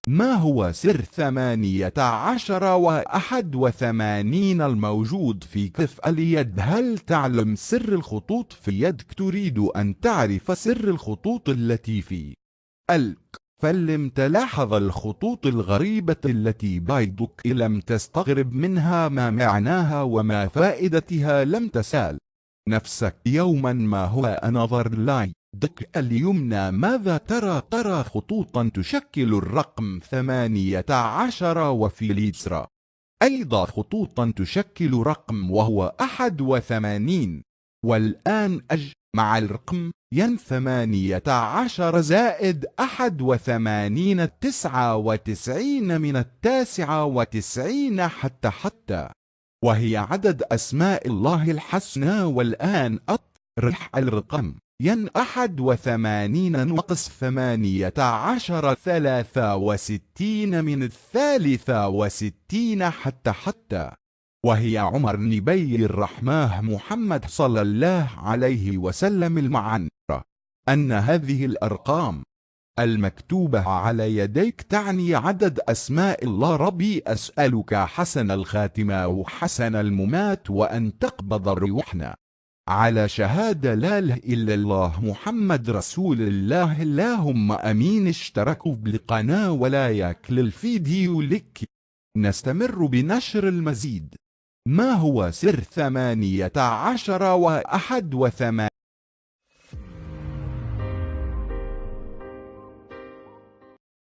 ما هو سر 18 و81 الموجود في كف اليد؟ هل تعلم سر الخطوط في يدك؟ تريد أن تعرف سر الخطوط التي في فلم تلاحظ الخطوط الغريبة التي بيدك. لم تستغرب منها ما معناها وما فائدتها. لم تسأل نفسك يوما ما هو أنظر لاي دك اليمنى ماذا ترى؟ ترى خطوطا تشكل الرقم 18، وفي اليسرى أيضا خطوطا تشكل رقم وهو 81. والآن مع الرقم 18 زائد 81 99 من 99 حتى وهي عدد أسماء الله الحسنى. والآن أطرح الرقم 81 ناقص 18 63 من 63 حتى وهي عمر نبي الرحمة محمد صلى الله عليه وسلم. المعنى أن هذه الأرقام المكتوبة على يديك تعني عدد أسماء الله. ربي أسألك حسن الخاتمة وحسن الممات، وأن تقبض روحنا على شهادة لا إله إلا الله محمد رسول الله. اللهم أمين. اشتركوا بالقناة ولا ياكل الفيديو لك. نستمر بنشر المزيد. ما هو سر 18 و81؟